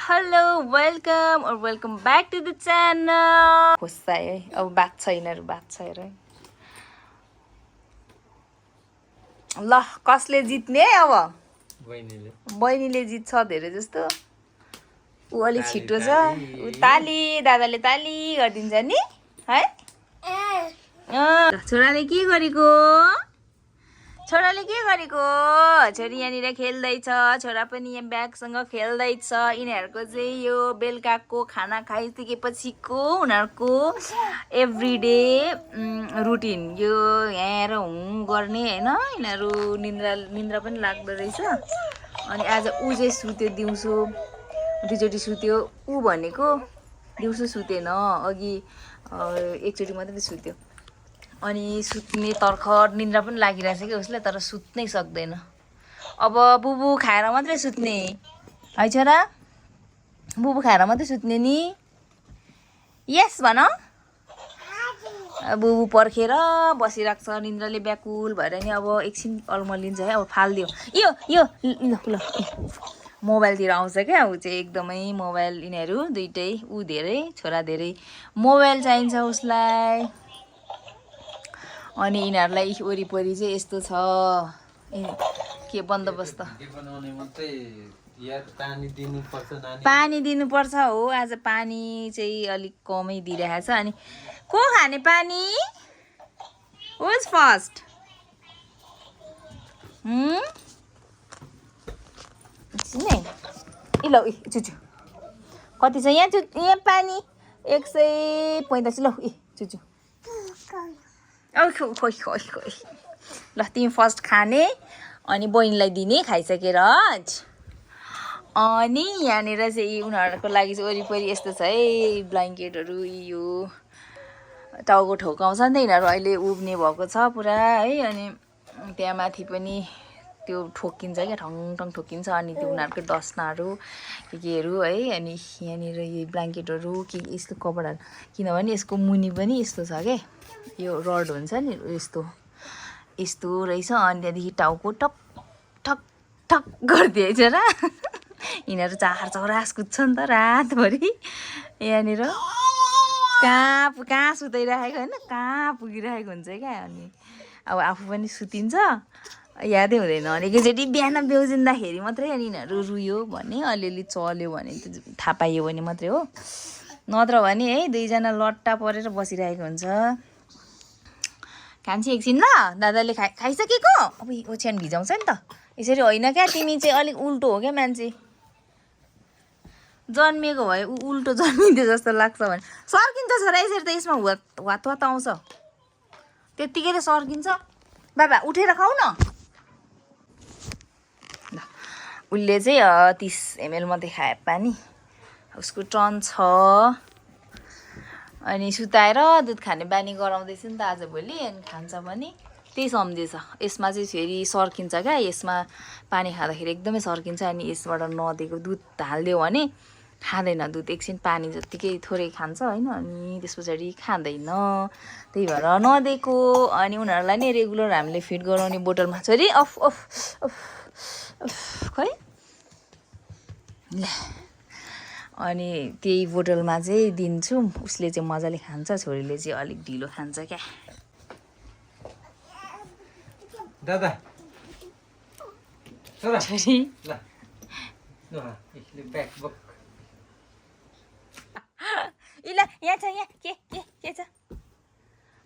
Hello welcome और welcome back to the channel. खुस्सा है अब बात छ यिनीहरू बात छ हेर ल कसले जित्ने अब बहिनीले जित्छ धेरै जस्तो ऊ अलि छिटो छ ऊ ताली दादाले ताली गरिदिन्छ नि है छोराले के गरेको छोरी यहाँनिर खेल्दैछ छोरा पनि यहाँ ब्यागसँग खेल्दैछ यिनीहरूको चाहिँ यो बेलुकाको खाना खाइसकेपछिको उनीहरूको एभ्रिडे रुटिन यो यहाँ आएर हुँ गर्ने होइन यिनीहरू निन्द्रा पनि लाग्दो रहेछ अनि आज ऊ चाहिँ सुत्यो दिउँसो दुईचोटि सुत्यो ऊ भनेको दिउँसो सुतेन अघि एकचोटि मात्रै सुत्यो अनि सुत्ने तर्खर निन्द्रा पनि लागिरहेछ कि उसलाई तर सुत्नै सक्दैन अब बुबु खाएर मात्रै सुत्ने है छोरा बुबु खाएर मात्रै सुत्ने नि यस भन बुबु पर्खेर बसिरहेको छ निन्द्राले व्याकुल भएर नि अब एकछिन अल्मलिन्छ है अब फालिदियो यो ल मोबाइलतिर आउँछ क्या ऊ चाहिँ एकदमै मोबाइल यिनीहरू दुइटै ऊ धेरै छोरा धेरै मोबाइल चाहिन्छ उसलाई अनि यिनीहरूलाई वरिपरि चाहिँ यस्तो छ के बन्दोबस्त पानी दिनुपर्छ हो आज पानी चाहिँ अलिक कमै दिइरहेको छ अनि को खाने पानी हुज फर्स्ट ल चुचु कति छ यहाँ पानी 145 ल चुचु खोइ ल तिमी फर्स्ट खाने अनि बहिनीलाई दिने खाइसकेर अनि यहाँनिर चाहिँ उनीहरूको लागि चाहिँ वरिपरि यस्तो छ है ब्ल्याङ्केटहरू यो टाउको ठोकाउँछ नि त यिनीहरू अहिले उब्ने भएको छ पुरा है अनि त्यहाँ माथि पनि त्यो ठोकिन्छ क्या ठङ ठोकिन्छ अनि त्यो उनीहरूको डस्नाहरू केहरू है अनि यहाँनिर यो ब्ल्याङ्केटहरू के यस्तो कपडाहरू किनभने यसको मुनि पनि यस्तो छ क्या यो रड हुन्छ नि यस्तो रहेछ अनि त्यहाँदेखि टाउको टक ठक ठक गरिदिएछ र यिनीहरू चौरास कुद्छ नि त रातभरि यहाँनिर कहाँ सुताइराखेको होइन कहाँ पुगिरहेको हुन्छ क्या अनि अब आफू पनि सुतिन्छ यादै हुँदैन अनि एकैचोटि बिहान बेउजिँदाखेरि मात्रै अनि यिनीहरू रुयो भने अलिअलि चल्यो भने थाहा पाइयो भने मात्रै हो नत्र भने है दुईजना लट्टा परेर बसिरहेको हुन्छ खान्छ एकछिन ल दादाले खाइसकेको अब ओछ्यान भिजाउँछ नि त यसरी होइन क्या तिमी चाहिँ अलिक उल्टो हो क्या मान्छे जन्मिएको भए ऊ उल्टो जन्मिन्थ्यो जस्तो लाग्छ भने सर्किन्छ छोरा यसरी त यसमा वात आउँछ त्यत्तिकै त सर्किन्छ बाबा उठेर खाऊ न ल उसले चाहिँ 30 ml मात्रै खाए पानी उसको टर्न छ अनि सुताएर दुध खाने बानी गराउँदैछ नि त आजभोलि अनि खान्छ पनि त्यही सम्झेछ यसमा चाहिँ फेरि सर्किन्छ क्या यसमा पानी खाँदाखेरि एकदमै सर्किन्छ अनि यसबाट नदिएको दुध हालिदियो भने खाँदैन दुध एकछिन पानी जत्तिकै थोरै खान्छ होइन अनि त्यस पछाडि खाँदैन त्यही भएर नदिएको अनि उनीहरूलाई नै रेगुलर हामीले फिड गराउने बोतलमा छोरी अफ अफ अफ खै ल अनि त्यही बोतलमा चाहिँ दिन्छु उसले चाहिँ मजाले खान्छ छोरीले चाहिँ अलिक ढिलो खान्छ क्या दादा छोरी ल यहाँ छ यहाँ के छ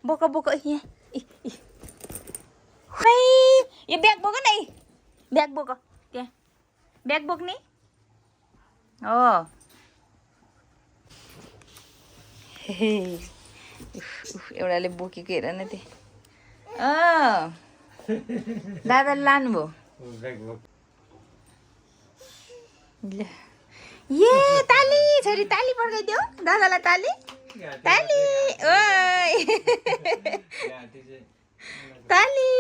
बोक यहाँ खै यो ब्याग बोक न ब्याग बोक त्यहाँ ब्याग बोक्ने हो एउटाले बोकेको हेर न त्यहाँ दादाले लानुभयो ल ए ताली छोरी ताली पड्काइदियो दादालाई ताली ओइ ताली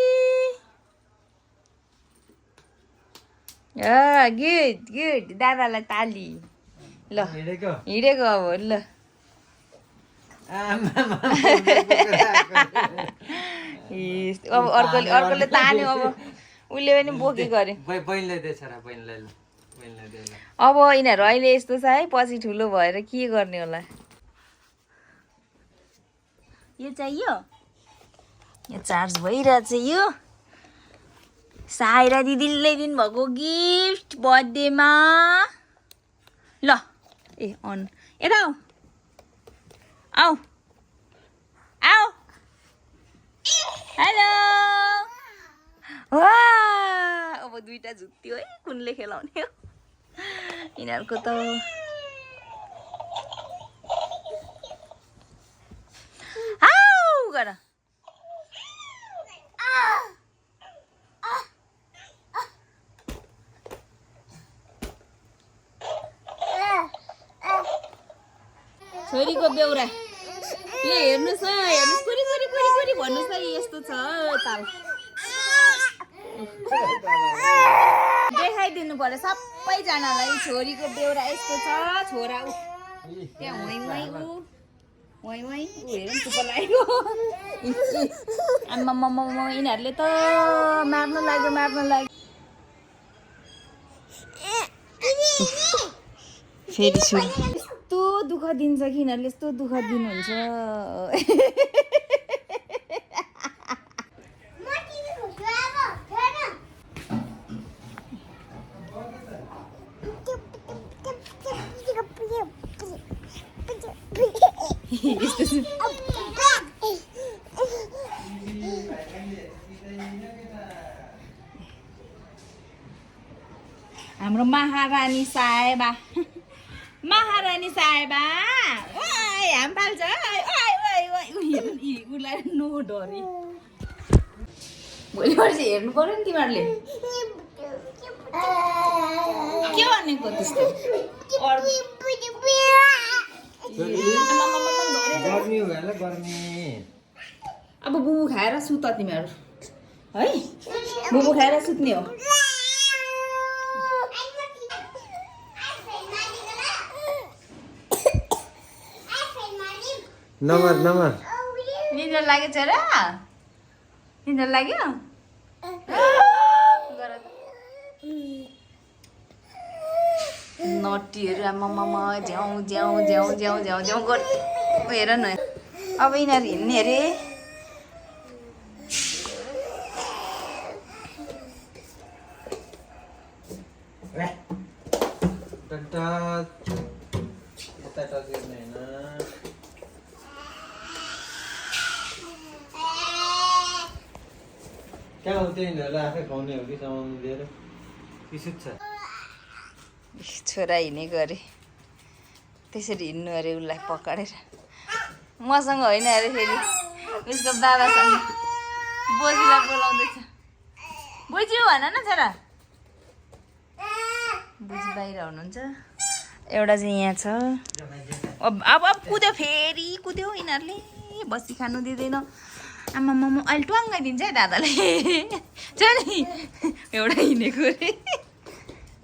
गुड दादालाई ताली ल हिँडेको अब ल अब अर्कोले तान्यो अब उसले पनि बोकेको अरे बहिनीलाई दिएछ र बहिनीलाई अब यिनीहरू अहिले यस्तो छ है, पछि ठुलो भएर के गर्ने होला। यो चाहियो, यो चार्ज भइरहेछ। यो सायरा दिदीले दिनुभएको गिफ्ट बर्थडेमा। ल ए अन यता आऊ आऊ आऊ। हेलो। वाह, अब दुईटा जुत्यो है, कुनले खेलाउने हो यिनीहरूको त। आऊ गर। छोरीको बेउरा यो हेर्नुहोस् न, हेर्नुहोस् कोरी कोरी कोरी कोरी भन्नुहोस् न, यस्तो छ ताल। देखाइदिनु पर्यो सबैजनालाई, छोरीको बेउरा यस्तो छ। छोरा ऊ त्यहाँ वहीँ वहीँ ऊ वहीँ वहीँ ऊ हेर न चुप्प लागेको। आम्मामामा यिनीहरूले त मार्न लाग्यो मार्न लाग्यो। फेरि सुरु। यस्तो दुःख दिन्छ कि यिनीहरूले, यस्तो दुःख दिनुहुन्छ। हाम्रो महारानी साहेबा, महारानी साहेबा ओइ हाम फाल्छ। उसलाई नो डरी। भोलि पर्सि हेर्नु पर्यो नि तिमीहरूले। के भनेको त्यस्तो? गर्मी हो होला, गर्मी। अब बुबु खाएर सुत तिमीहरू है, बुबु खाएर सुत्ने हो। नमर नमर। निद्रा लाग्यो छोरा? निद्रा लाग्यो? नटीहरू आमामामा झ्याउ झ्याउ झ्याउ झ्याउ झ्याउ झ्याउ गर। हेर न, अब यिनीहरू हिँड्ने अरे। क्या हो त्यो यिनीहरूलाई आफै खुवाउने हो कि सामान लिएर? पिसुत छ। छोरा हिँडेको अरे, त्यसरी हिँड्नु अरे उसलाई पक्रेर। मसँग होइन अरे, फेरि उसको बाबासँग बोजूलाई बोलाउँदैछ। बोजू भन न छोरा। बोजू बाहिर हुनुहुन्छ, एउटा चाहिँ यहाँ छ। अब कुद्यो, फेरि कुद्यो यिनीहरूले, बसी खानु दिँदैन। आमामामा अहिले ट्वाङ्गाइदिन्छ है दादाले। छ नि एउटा हिँडेको अरे।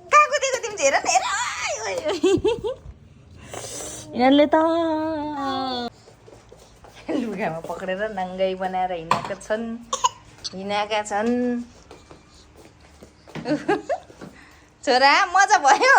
कहाँ कुदेको तिमी चाहिँ हेर न, हेर। यिनीहरूले त लुगामा पक्रेर नङ्गाई बनाएर हिँडेका छन्। छोरा मजा भयो।